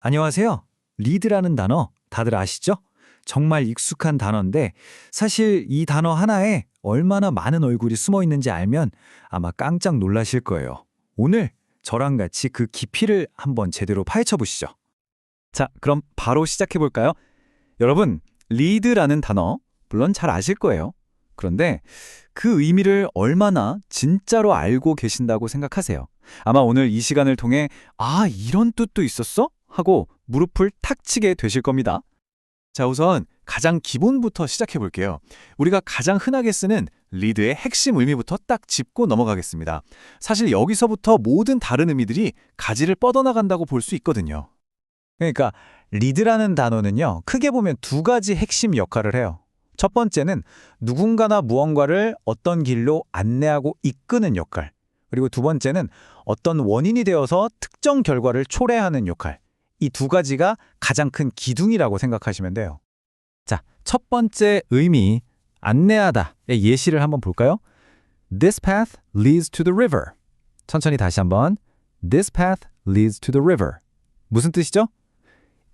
안녕하세요. 리드라는 단어 다들 아시죠? 정말 익숙한 단어인데 사실 이 단어 하나에 얼마나 많은 얼굴이 숨어 있는지 알면 아마 깜짝 놀라실 거예요. 오늘 저랑 같이 그 깊이를 한번 제대로 파헤쳐 보시죠. 자, 그럼 바로 시작해 볼까요? 여러분, 리드라는 단어 물론 잘 아실 거예요. 그런데 그 의미를 얼마나 진짜로 알고 계신다고 생각하세요? 아마 오늘 이 시간을 통해 이런 뜻도 있었어? 하고 무릎을 탁 치게 되실 겁니다. 자, 우선 가장 기본부터 시작해 볼게요. 우리가 가장 흔하게 쓰는 리드의 핵심 의미부터 딱 짚고 넘어가겠습니다. 사실 여기서부터 모든 다른 의미들이 가지를 뻗어나간다고 볼 수 있거든요. 그러니까 리드라는 단어는요, 크게 보면 두 가지 핵심 역할을 해요. 첫 번째는 누군가나 무언가를 어떤 길로 안내하고 이끄는 역할. 그리고 두 번째는 어떤 원인이 되어서 특정 결과를 초래하는 역할. 이 두 가지가 가장 큰 기둥이라고 생각하시면 돼요. 자, 첫 번째 의미, 안내하다의 예시를 한번 볼까요? This path leads to the river. 천천히 다시 한번. This path leads to the river. 무슨 뜻이죠?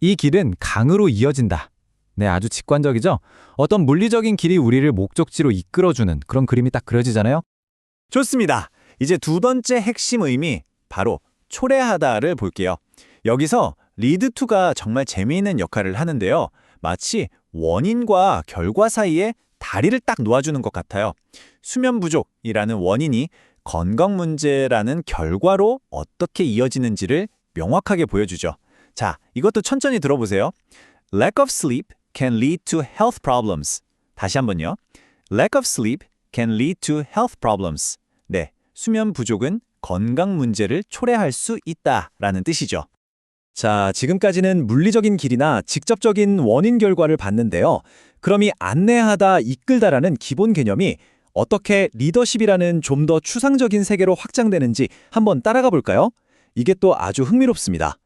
이 길은 강으로 이어진다. 네, 아주 직관적이죠? 어떤 물리적인 길이 우리를 목적지로 이끌어주는 그런 그림이 딱 그려지잖아요? 좋습니다. 이제 두 번째 핵심 의미, 바로 초래하다를 볼게요. 여기서 리드 투가 정말 재미있는 역할을 하는데요. 마치 원인과 결과 사이에 다리를 딱 놓아주는 것 같아요. 수면 부족이라는 원인이 건강 문제라는 결과로 어떻게 이어지는지를 명확하게 보여주죠. 자, 이것도 천천히 들어보세요. Lack of sleep can lead to health problems. 다시 한번요. Lack of sleep can lead to health problems. 네, 수면 부족은 건강 문제를 초래할 수 있다라는 뜻이죠. 자, 지금까지는 물리적인 길이나 직접적인 원인 결과를 봤는데요. 그럼 이 안내하다, 이끌다라는 기본 개념이 어떻게 리더십이라는 좀 더 추상적인 세계로 확장되는지 한번 따라가 볼까요? 이게 또 아주 흥미롭습니다.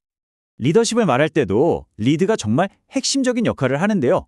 리더십을 말할 때도 리드가 정말 핵심적인 역할을 하는데요.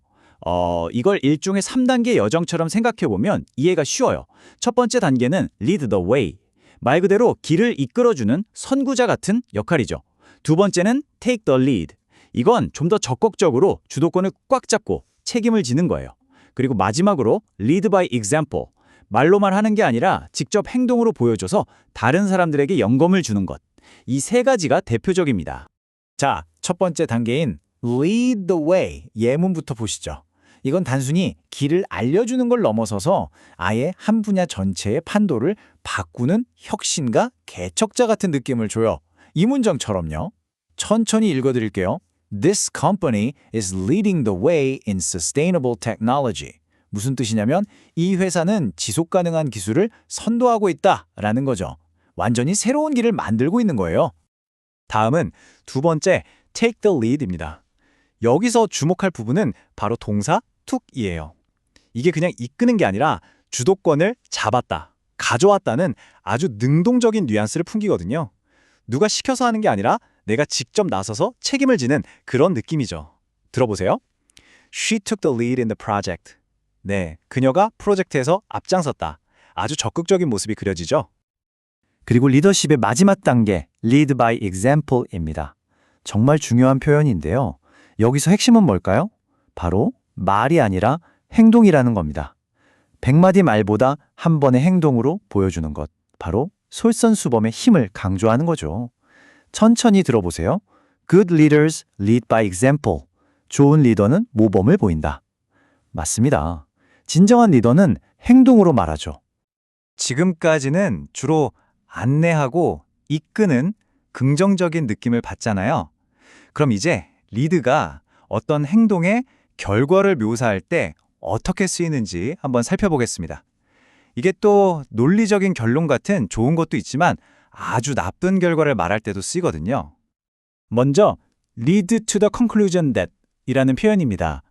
이걸 일종의 3단계 여정처럼 생각해보면 이해가 쉬워요. 첫 번째 단계는 lead the way. 말 그대로 길을 이끌어주는 선구자 같은 역할이죠. 두 번째는 take the lead. 이건 좀 더 적극적으로 주도권을 꽉 잡고 책임을 지는 거예요. 그리고 마지막으로 lead by example. 말로만 하는 게 아니라 직접 행동으로 보여줘서 다른 사람들에게 영감을 주는 것. 이 세 가지가 대표적입니다. 자, 첫 번째 단계인 lead the way. 예문부터 보시죠. 이건 단순히 길을 알려주는 걸 넘어서서 아예 한 분야 전체의 판도를 바꾸는 혁신가 개척자 같은 느낌을 줘요. 이 문장처럼요. 천천히 읽어드릴게요. This company is leading the way in sustainable technology. 무슨 뜻이냐면 이 회사는 지속가능한 기술을 선도하고 있다라는 거죠. 완전히 새로운 길을 만들고 있는 거예요. 다음은 두 번째 take the lead입니다. 여기서 주목할 부분은 바로 동사 took이에요. 이게 그냥 이끄는 게 아니라 주도권을 잡았다, 가져왔다는 아주 능동적인 뉘앙스를 풍기거든요. 누가 시켜서 하는 게 아니라 내가 직접 나서서 책임을 지는 그런 느낌이죠. 들어보세요. She took the lead in the project. 네, 그녀가 프로젝트에서 앞장섰다. 아주 적극적인 모습이 그려지죠. 그리고 리더십의 마지막 단계, lead by example입니다. 정말 중요한 표현인데요. 여기서 핵심은 뭘까요? 바로 말이 아니라 행동이라는 겁니다. 100마디 말보다 한 번의 행동으로 보여주는 것. 바로 솔선수범의 힘을 강조하는 거죠. 천천히 들어보세요. Good leaders lead by example. 좋은 리더는 모범을 보인다. 맞습니다. 진정한 리더는 행동으로 말하죠. 지금까지는 주로 안내하고 이끄는 긍정적인 느낌을 받잖아요. 그럼 이제 리드가 어떤 행동의 결과를 묘사할 때 어떻게 쓰이는지 한번 살펴보겠습니다. 이게 또 논리적인 결론 같은 좋은 것도 있지만 아주 나쁜 결과를 말할 때도 쓰이거든요. 먼저 lead to the conclusion that 이라는 표현입니다.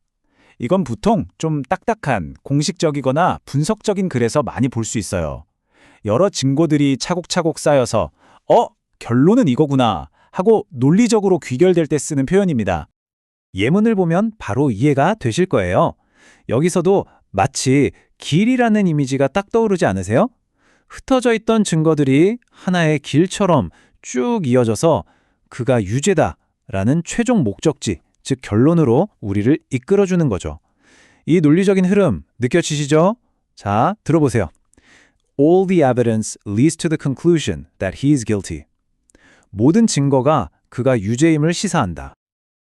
이건 보통 좀 딱딱한, 공식적이거나 분석적인 글에서 많이 볼 수 있어요. 여러 증거들이 차곡차곡 쌓여서 결론은 이거구나 하고 논리적으로 귀결될 때 쓰는 표현입니다. 예문을 보면 바로 이해가 되실 거예요. 여기서도 마치 길이라는 이미지가 딱 떠오르지 않으세요? 흩어져 있던 증거들이 하나의 길처럼 쭉 이어져서 그가 유죄다 라는 최종 목적지, 즉 결론으로 우리를 이끌어주는 거죠. 이 논리적인 흐름 느껴지시죠? 자, 들어보세요. All the evidence leads to the conclusion that he is guilty. 모든 증거가 그가 유죄임을 시사한다.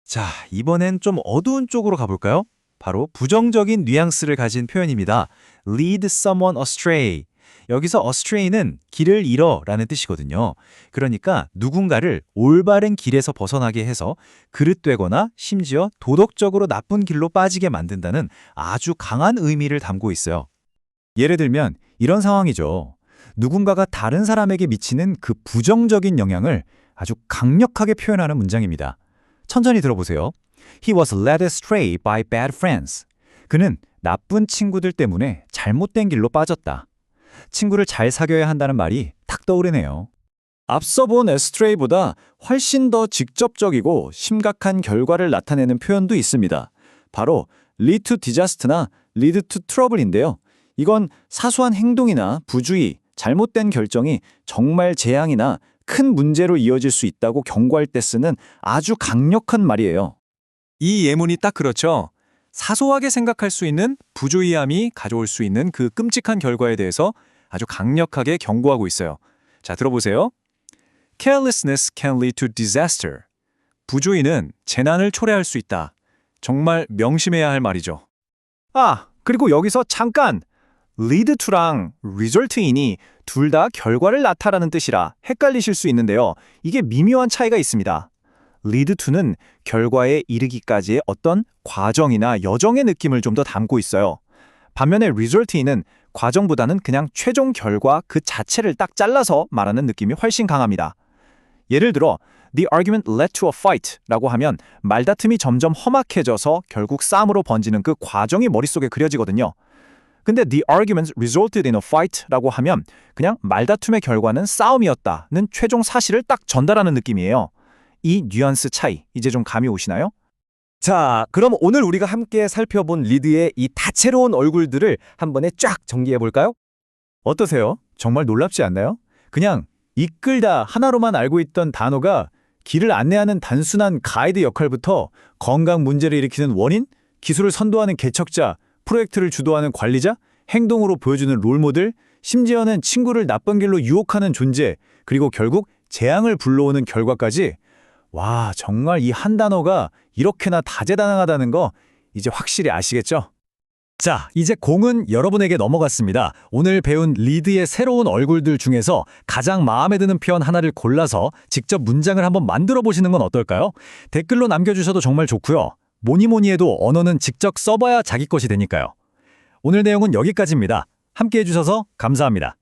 자, 이번엔 좀 어두운 쪽으로 가볼까요? 바로 부정적인 뉘앙스를 가진 표현입니다. lead someone astray. 여기서 astray는 길을 잃어라는 뜻이거든요. 그러니까 누군가를 올바른 길에서 벗어나게 해서 그릇되거나 심지어 도덕적으로 나쁜 길로 빠지게 만든다는 아주 강한 의미를 담고 있어요. 예를 들면 이런 상황이죠. 누군가가 다른 사람에게 미치는 그 부정적인 영향을 아주 강력하게 표현하는 문장입니다. 천천히 들어보세요. He was led astray by bad friends. 그는 나쁜 친구들 때문에 잘못된 길로 빠졌다. 친구를 잘 사귀어야 한다는 말이 탁 떠오르네요. 앞서 본 astray보다 훨씬 더 직접적이고 심각한 결과를 나타내는 표현도 있습니다. 바로 lead to disaster나 lead to trouble인데요. 이건 사소한 행동이나 부주의, 잘못된 결정이 정말 재앙이나 큰 문제로 이어질 수 있다고 경고할 때 쓰는 아주 강력한 말이에요. 이 예문이 딱 그렇죠. 사소하게 생각할 수 있는 부주의함이 가져올 수 있는 그 끔찍한 결과에 대해서 아주 강력하게 경고하고 있어요. 자, 들어보세요. Carelessness can lead to disaster. 부주의는 재난을 초래할 수 있다. 정말 명심해야 할 말이죠. 아, 그리고 여기서 잠깐! lead to랑 result in이 둘 다 결과를 낳다라는 뜻이라 헷갈리실 수 있는데요. 이게 미묘한 차이가 있습니다. lead to는 결과에 이르기까지의 어떤 과정이나 여정의 느낌을 좀 더 담고 있어요. 반면에 result in은 과정보다는 그냥 최종 결과 그 자체를 딱 잘라서 말하는 느낌이 훨씬 강합니다. 예를 들어 The argument led to a fight 라고 하면 말다툼이 점점 험악해져서 결국 싸움으로 번지는 그 과정이 머릿속에 그려지거든요. 근데 The argument resulted in a fight 라고 하면 그냥 말다툼의 결과는 싸움이었다는 최종 사실을 딱 전달하는 느낌이에요. 이 뉘앙스 차이, 이제 좀 감이 오시나요? 자, 그럼 오늘 우리가 함께 살펴본 리드의 이 다채로운 얼굴들을 한 번에 쫙 정리해볼까요? 어떠세요? 정말 놀랍지 않나요? 그냥 이끌다 하나로만 알고 있던 단어가 길을 안내하는 단순한 가이드 역할부터 건강 문제를 일으키는 원인, 기술을 선도하는 개척자, 프로젝트를 주도하는 관리자, 행동으로 보여주는 롤모델, 심지어는 친구를 나쁜 길로 유혹하는 존재, 그리고 결국 재앙을 불러오는 결과까지 와, 정말 이 한 단어가 이렇게나 다재다능하다는 거 이제 확실히 아시겠죠? 자, 이제 공은 여러분에게 넘어갔습니다. 오늘 배운 리드의 새로운 얼굴들 중에서 가장 마음에 드는 표현 하나를 골라서 직접 문장을 한번 만들어 보시는 건 어떨까요? 댓글로 남겨주셔도 정말 좋고요. 뭐니 해도 언어는 직접 써봐야 자기 것이 되니까요. 오늘 내용은 여기까지입니다. 함께 해주셔서 감사합니다.